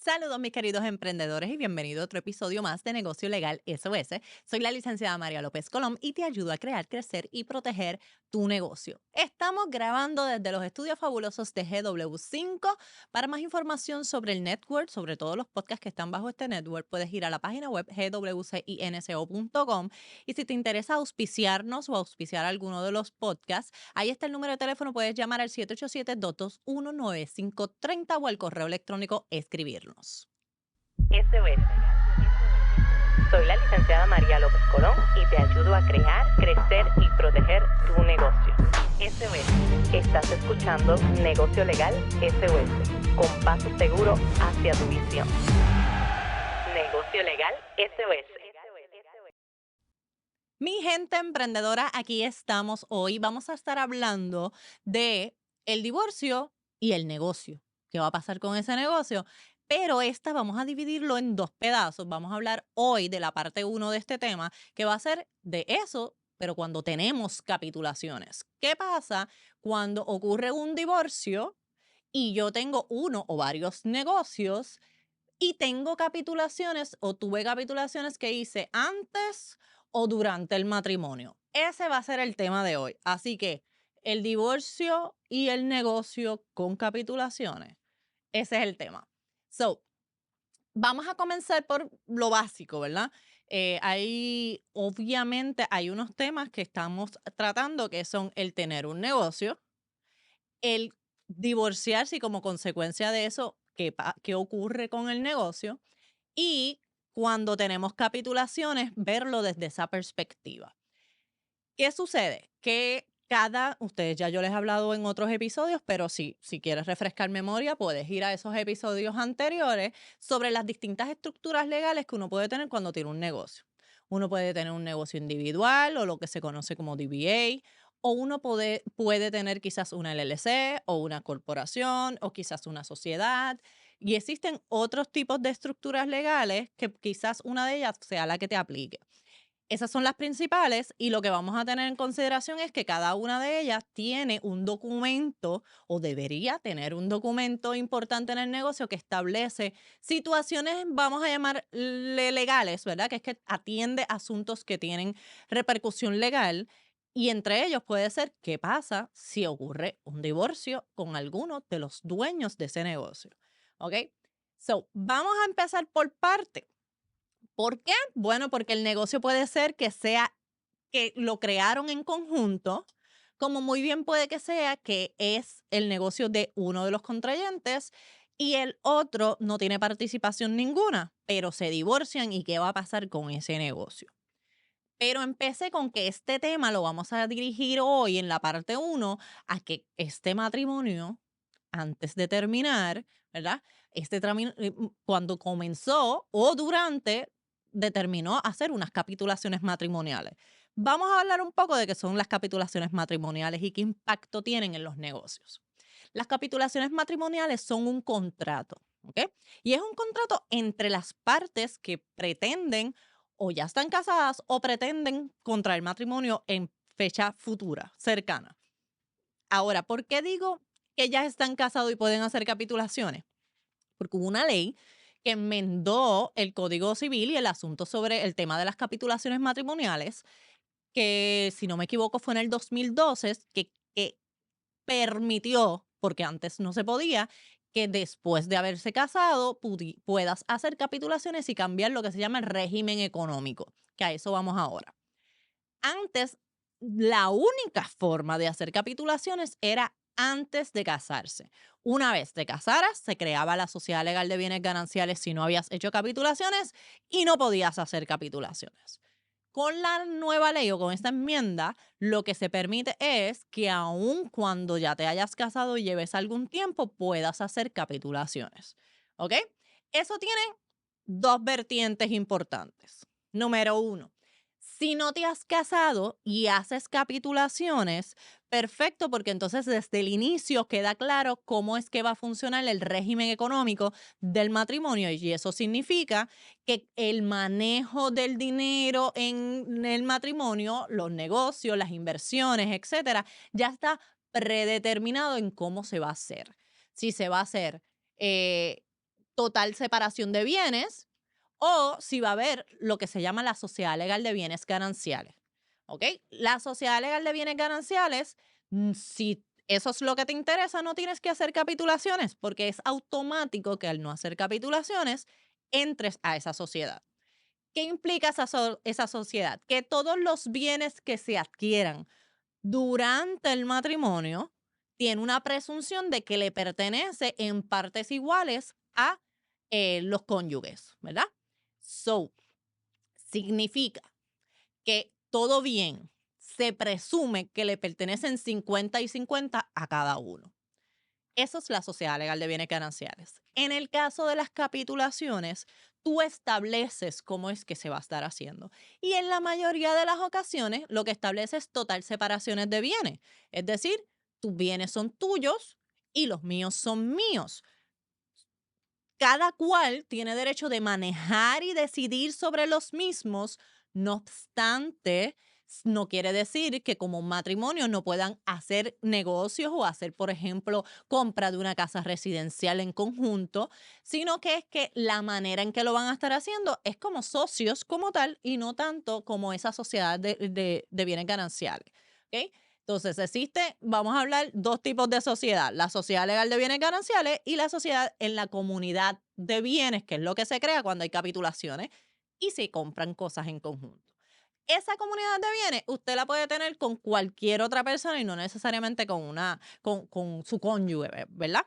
Saludos mis queridos emprendedores y bienvenido a otro episodio más de Negocio Legal SOS. Soy la licenciada María López Colón y te ayudo a crear, crecer y proteger tu negocio. Estamos grabando desde los estudios fabulosos de GW5. Para más información sobre el network, sobre todos los podcasts que están bajo este network, puedes ir a la página web gwcinco.com y si te interesa auspiciarnos o auspiciar alguno de los podcasts, ahí está el número de teléfono, puedes llamar al 787-221-9530 o al correo electrónico escribirnos. SOS. Soy la licenciada María López Colón y te ayudo a crear, crecer y proteger tu negocio. SOS. Estás escuchando Negocio Legal SOS, con paso seguro hacia tu visión. Negocio Legal SOS. Mi gente emprendedora, aquí estamos hoy. Vamos a estar hablando de el divorcio y el negocio. ¿Qué va a pasar con ese negocio? Pero vamos a dividirlo en dos pedazos. Vamos a hablar hoy de la parte 1 de este tema, que va a ser de eso, pero cuando tenemos capitulaciones. ¿Qué pasa cuando ocurre un divorcio y yo tengo uno o varios negocios y tengo capitulaciones o tuve capitulaciones que hice antes o durante el matrimonio? Ese va a ser el tema de hoy. Así que el divorcio y el negocio con capitulaciones, ese es el tema. Vamos a comenzar por lo básico, ¿verdad? Obviamente, hay unos temas que estamos tratando que son el tener un negocio, el divorciarse y como consecuencia de eso, ¿qué ocurre con el negocio? Y cuando tenemos capitulaciones, verlo desde esa perspectiva. ¿Qué sucede? Ustedes ya yo les he hablado en otros episodios, pero si quieres refrescar memoria, puedes ir a esos episodios anteriores sobre las distintas estructuras legales que uno puede tener cuando tiene un negocio. Uno puede tener un negocio individual o lo que se conoce como DBA, o uno puede tener quizás una LLC o una corporación o quizás una sociedad. Y existen otros tipos de estructuras legales que quizás una de ellas sea la que te aplique. Esas son las principales y lo que vamos a tener en consideración es que cada una de ellas tiene un documento o debería tener un documento importante en el negocio que establece situaciones, vamos a llamarle legales, ¿verdad? Que es que atiende asuntos que tienen repercusión legal y entre ellos puede ser qué pasa si ocurre un divorcio con alguno de los dueños de ese negocio. ¿Ok? Vamos a empezar por parte. ¿Por qué? Bueno, porque el negocio puede ser que lo crearon en conjunto, como muy bien puede que sea que es el negocio de uno de los contrayentes y el otro no tiene participación ninguna, pero se divorcian y qué va a pasar con ese negocio. Pero empecé con que este tema lo vamos a dirigir hoy en la parte 1 a que este matrimonio, antes de terminar, ¿verdad? Cuando comenzó o durante, determinó hacer unas capitulaciones matrimoniales. Vamos a hablar un poco de qué son las capitulaciones matrimoniales y qué impacto tienen en los negocios. Las capitulaciones matrimoniales son un contrato, ¿ok? Y es un contrato entre las partes que pretenden o ya están casadas o pretenden contraer matrimonio en fecha futura, cercana. Ahora, ¿por qué digo que ya están casados y pueden hacer capitulaciones? Porque hubo una ley que enmendó el Código Civil y el asunto sobre el tema de las capitulaciones matrimoniales, que si no me equivoco fue en el 2012, que permitió, porque antes no se podía, que después de haberse casado puedas hacer capitulaciones y cambiar lo que se llama el régimen económico, que a eso vamos ahora. Antes, la única forma de hacer capitulaciones era antes de casarse. Una vez te casaras, se creaba la sociedad legal de bienes gananciales si no habías hecho capitulaciones y no podías hacer capitulaciones. Con la nueva ley o con esta enmienda, lo que se permite es que aun cuando ya te hayas casado y lleves algún tiempo, puedas hacer capitulaciones. ¿Ok? Eso tiene dos vertientes importantes. Número 1, si no te has casado y haces capitulaciones, perfecto, porque entonces desde el inicio queda claro cómo es que va a funcionar el régimen económico del matrimonio y eso significa que el manejo del dinero en el matrimonio, los negocios, las inversiones, etcétera, ya está predeterminado en cómo se va a hacer. Si se va a hacer total separación de bienes o si va a haber lo que se llama la sociedad legal de bienes gananciales. ¿Ok? La sociedad legal de bienes gananciales, si eso es lo que te interesa, no tienes que hacer capitulaciones porque es automático que al no hacer capitulaciones entres a esa sociedad. ¿Qué implica esa sociedad? Que todos los bienes que se adquieran durante el matrimonio tiene una presunción de que le pertenece en partes iguales a los cónyuges, ¿verdad? So, significa que todo bien se presume que le pertenecen 50 y 50 a cada uno. Eso es la sociedad legal de bienes gananciales. En el caso de las capitulaciones, tú estableces cómo es que se va a estar haciendo. Y en la mayoría de las ocasiones, lo que establece es total separaciones de bienes. Es decir, tus bienes son tuyos y los míos son míos. Cada cual tiene derecho de manejar y decidir sobre los mismos, no obstante, no quiere decir que como un matrimonio no puedan hacer negocios o hacer, por ejemplo, compra de una casa residencial en conjunto, sino que es que la manera en que lo van a estar haciendo es como socios como tal y no tanto como esa sociedad de bienes gananciales. ¿Ok? Entonces, vamos a hablar, dos tipos de sociedad, la sociedad legal de bienes gananciales y la sociedad en la comunidad de bienes, que es lo que se crea cuando hay capitulaciones y se compran cosas en conjunto. Esa comunidad de bienes usted la puede tener con cualquier otra persona y no necesariamente con su cónyuge, ¿verdad?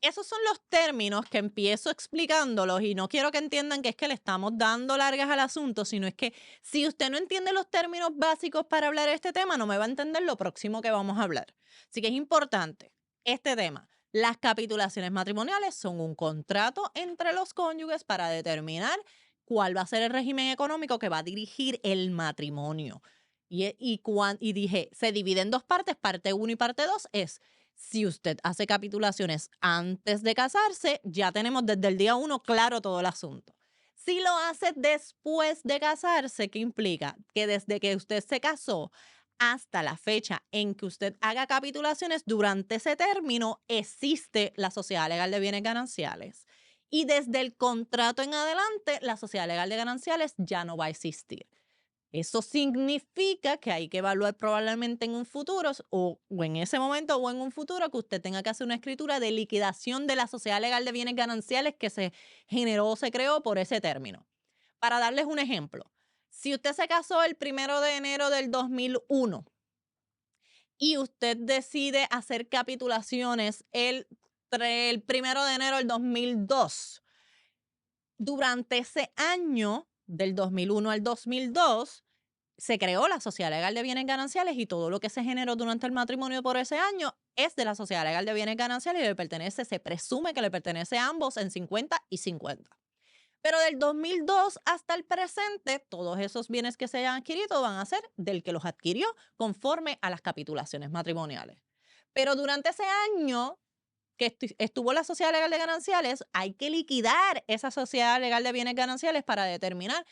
Esos son los términos que empiezo explicándolos y no quiero que entiendan que es que le estamos dando largas al asunto, sino es que si usted no entiende los términos básicos para hablar de este tema, no me va a entender lo próximo que vamos a hablar. Así que es importante este tema. Las capitulaciones matrimoniales son un contrato entre los cónyuges para determinar cuál va a ser el régimen económico que va a dirigir el matrimonio. Y dije, se divide en dos partes, parte 1 y parte 2 es si usted hace capitulaciones antes de casarse, ya tenemos desde el día 1 claro todo el asunto. Si lo hace después de casarse, ¿qué implica? Que desde que usted se casó hasta la fecha en que usted haga capitulaciones, durante ese término existe la sociedad legal de bienes gananciales. Y desde el contrato en adelante, la sociedad legal de gananciales ya no va a existir. Eso significa que hay que evaluar probablemente en un futuro o en ese momento o en un futuro que usted tenga que hacer una escritura de liquidación de la sociedad legal de bienes gananciales que se generó o se creó por ese término. Para darles un ejemplo, si usted se casó el 1 de enero del 2001 y usted decide hacer capitulaciones el 1 de enero del 2002, durante ese año, del 2001 al 2002, se creó la sociedad legal de bienes gananciales y todo lo que se generó durante el matrimonio por ese año es de la sociedad legal de bienes gananciales y le pertenece, se presume que le pertenece a ambos en 50 y 50. Pero del 2002 hasta el presente, todos esos bienes que se hayan adquirido van a ser del que los adquirió conforme a las capitulaciones matrimoniales. Pero durante ese año que estuvo la sociedad legal de gananciales, hay que liquidar esa sociedad legal de bienes gananciales para determinar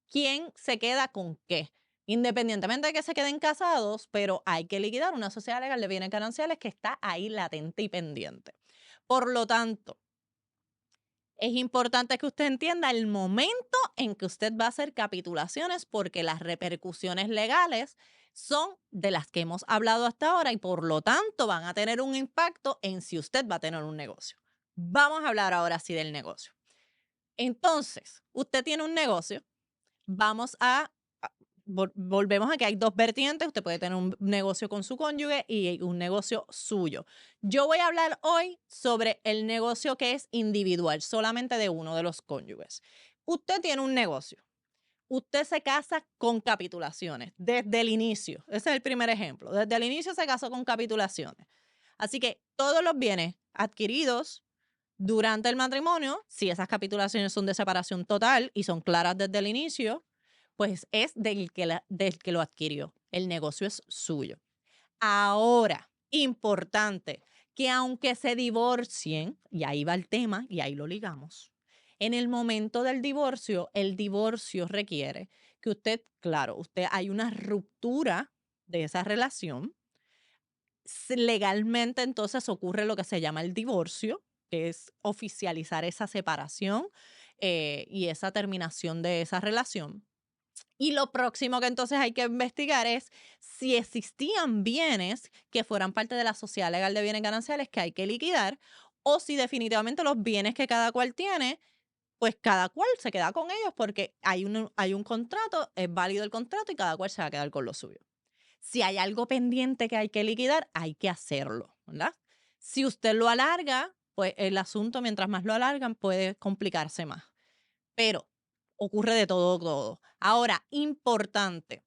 quién se queda con qué. Independientemente de que se queden casados, pero hay que liquidar una sociedad legal de bienes gananciales que está ahí latente y pendiente. Por lo tanto, es importante que usted entienda el momento en que usted va a hacer capitulaciones porque las repercusiones legales son de las que hemos hablado hasta ahora y por lo tanto van a tener un impacto en si usted va a tener un negocio. Vamos a hablar ahora sí del negocio. Entonces, usted tiene un negocio, volvemos a que hay dos vertientes, usted puede tener un negocio con su cónyuge y un negocio suyo. Yo voy a hablar hoy sobre el negocio que es individual, solamente de uno de los cónyuges. Usted tiene un negocio. Usted se casa con capitulaciones desde el inicio. Ese es el primer ejemplo. Desde el inicio se casó con capitulaciones. Así que todos los bienes adquiridos durante el matrimonio, si esas capitulaciones son de separación total y son claras desde el inicio, pues es del que lo adquirió. El negocio es suyo. Ahora, importante, que aunque se divorcien, y ahí va el tema, y ahí lo ligamos, en el momento del divorcio, el divorcio requiere que usted, claro, hay una ruptura de esa relación. Legalmente, entonces, ocurre lo que se llama el divorcio, que es oficializar esa separación y esa terminación de esa relación. Y lo próximo que entonces hay que investigar es si existían bienes que fueran parte de la sociedad legal de bienes gananciales que hay que liquidar o si definitivamente los bienes que cada cual tiene, pues cada cual se queda con ellos porque hay un contrato, es válido el contrato y cada cual se va a quedar con lo suyo. Si hay algo pendiente que hay que liquidar, hay que hacerlo, ¿verdad? Si usted lo alarga, pues el asunto, mientras más lo alargan, puede complicarse más. Pero ocurre de todo, todo. Ahora, importante,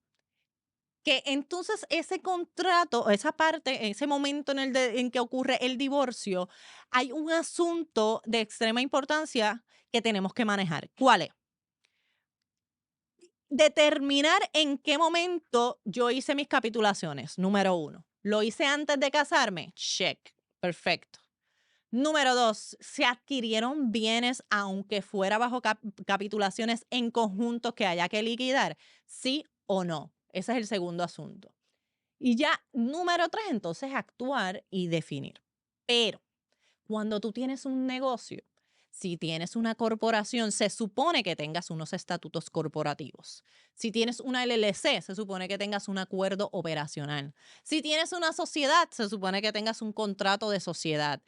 que entonces ese contrato, esa parte, ese momento en que ocurre el divorcio, hay un asunto de extrema importancia que tenemos que manejar. ¿Cuál es? Determinar en qué momento yo hice mis capitulaciones, número 1. ¿Lo hice antes de casarme? Check. Perfecto. Número 2, ¿se adquirieron bienes aunque fuera bajo capitulaciones en conjunto que haya que liquidar? ¿Sí o no? Ese es el segundo asunto. Y ya, número 3, entonces actuar y definir. Pero cuando tú tienes un negocio, si tienes una corporación, se supone que tengas unos estatutos corporativos. Si tienes una LLC, se supone que tengas un acuerdo operacional. Si tienes una sociedad, se supone que tengas un contrato de sociedad.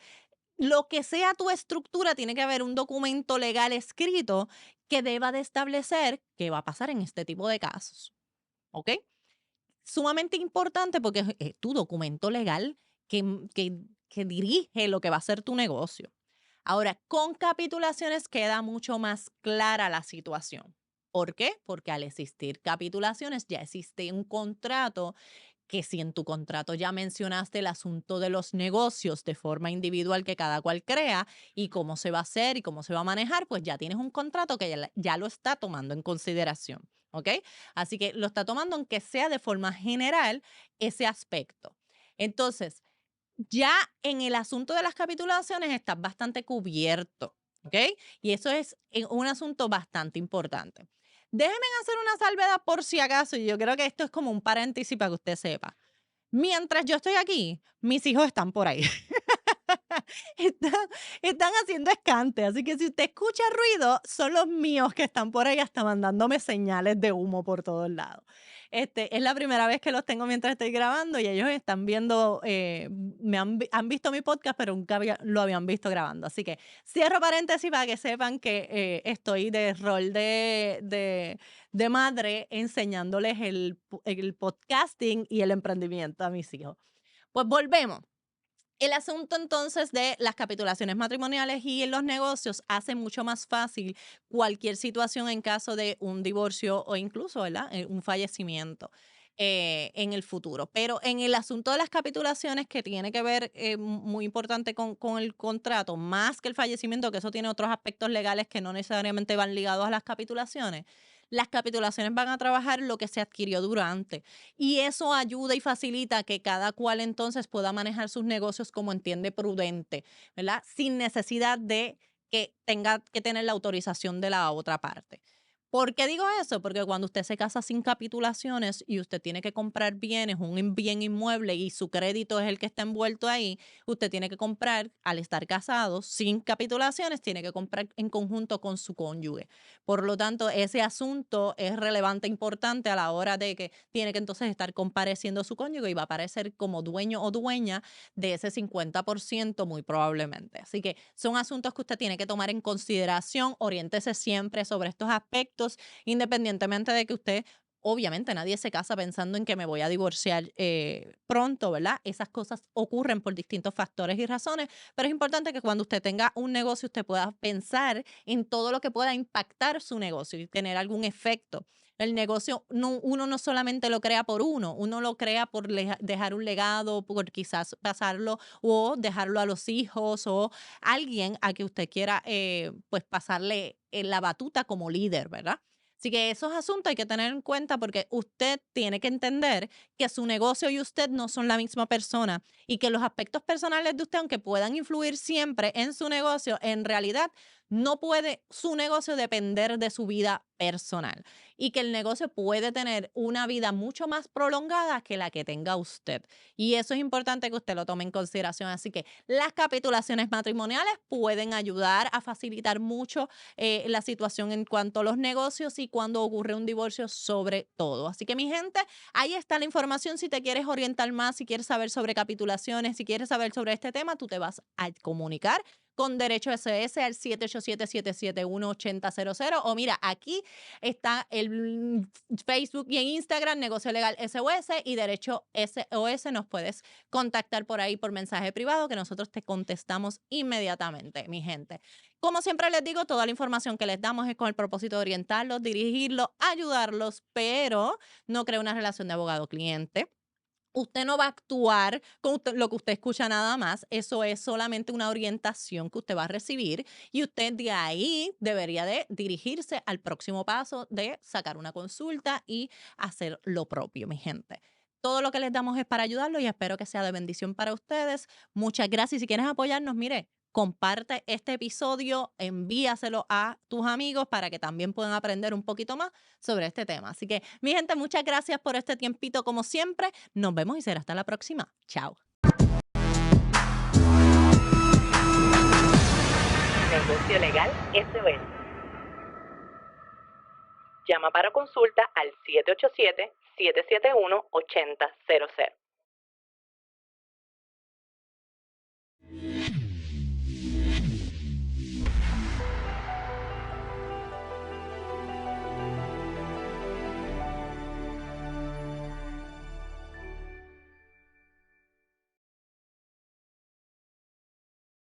Lo que sea tu estructura, tiene que haber un documento legal escrito que deba de establecer qué va a pasar en este tipo de casos. ¿Ok? Sumamente importante porque es tu documento legal que dirige lo que va a ser tu negocio. Ahora, con capitulaciones queda mucho más clara la situación. ¿Por qué? Porque al existir capitulaciones ya existe un contrato que si en tu contrato ya mencionaste el asunto de los negocios de forma individual que cada cual crea y cómo se va a hacer y cómo se va a manejar, pues ya tienes un contrato que ya lo está tomando en consideración, ¿ok? Así que lo está tomando aunque sea de forma general ese aspecto. Entonces, ya en el asunto de las capitulaciones estás bastante cubierto, ¿ok? Y eso es un asunto bastante importante. Déjenme hacer una salvedad por si acaso, y yo creo que esto es como un paréntesis para que usted sepa. Mientras yo estoy aquí, mis hijos están por ahí. están, están haciendo escante, así que si usted escucha ruido, son los míos que están por ahí hasta mandándome señales de humo por todos lados. Es la primera vez que los tengo mientras estoy grabando y ellos están viendo, han visto mi podcast, pero nunca lo habían visto grabando. Así que cierro paréntesis para que sepan que estoy de rol de madre enseñándoles el podcasting y el emprendimiento a mis hijos. Pues volvemos. El asunto entonces de las capitulaciones matrimoniales y en los negocios hace mucho más fácil cualquier situación en caso de un divorcio o incluso, ¿verdad? Un fallecimiento en el futuro. Pero en el asunto de las capitulaciones que tiene que ver muy importante con el contrato, más que el fallecimiento, que eso tiene otros aspectos legales que no necesariamente van ligados a las capitulaciones van a trabajar lo que se adquirió durante. Y eso ayuda y facilita que cada cual entonces pueda manejar sus negocios como entiende prudente, ¿verdad? Sin necesidad de que tenga que tener la autorización de la otra parte. ¿Por qué digo eso? Porque cuando usted se casa sin capitulaciones y usted tiene que comprar bienes, un bien inmueble y su crédito es el que está envuelto ahí, usted tiene que comprar, al estar casado, sin capitulaciones, tiene que comprar en conjunto con su cónyuge. Por lo tanto, ese asunto es relevante, importante a la hora de que tiene que entonces estar compareciendo su cónyuge y va a aparecer como dueño o dueña de ese 50% muy probablemente. Así que son asuntos que usted tiene que tomar en consideración, oriéntese siempre sobre estos aspectos, independientemente de que usted, obviamente nadie se casa pensando en que me voy a divorciar pronto, ¿verdad? Esas cosas ocurren por distintos factores y razones, pero es importante que cuando usted tenga un negocio usted pueda pensar en todo lo que pueda impactar su negocio y tener algún efecto. El negocio, uno no solamente lo crea por uno lo crea por dejar un legado, por quizás pasarlo o dejarlo a los hijos o alguien a que usted quiera pues pasarle la batuta como líder, ¿verdad? Así que esos asuntos hay que tener en cuenta porque usted tiene que entender que su negocio y usted no son la misma persona y que los aspectos personales de usted, aunque puedan influir siempre en su negocio, en realidad no puede su negocio depender de su vida personal y que el negocio puede tener una vida mucho más prolongada que la que tenga usted. Y eso es importante que usted lo tome en consideración. Así que las capitulaciones matrimoniales pueden ayudar a facilitar mucho la situación en cuanto a los negocios y cuando ocurre un divorcio sobre todo. Así que mi gente, ahí está la información. Si te quieres orientar más, si quieres saber sobre capitulaciones, si quieres saber sobre este tema, tú te vas a comunicar con Derecho SS al 787-771-8000. O mira, aquí está el Facebook y en Instagram, Negocio Legal SOS y Derecho SOS. Nos puedes contactar por ahí por mensaje privado que nosotros te contestamos inmediatamente, mi gente. Como siempre les digo, toda la información que les damos es con el propósito de orientarlos, dirigirlos, ayudarlos, pero no crea una relación de abogado-cliente. Usted no va a actuar con lo que usted escucha nada más. Eso es solamente una orientación que usted va a recibir y usted de ahí debería de dirigirse al próximo paso de sacar una consulta y hacer lo propio, mi gente. Todo lo que les damos es para ayudarlos y espero que sea de bendición para ustedes. Muchas gracias. Si quieres apoyarnos, mire, comparte este episodio, envíaselo a tus amigos para que también puedan aprender un poquito más sobre este tema. Así que, mi gente, muchas gracias por este tiempito como siempre. Nos vemos y será hasta la próxima. Chao. Negocio Legal SOS. Llama para consulta al 787-771-8000.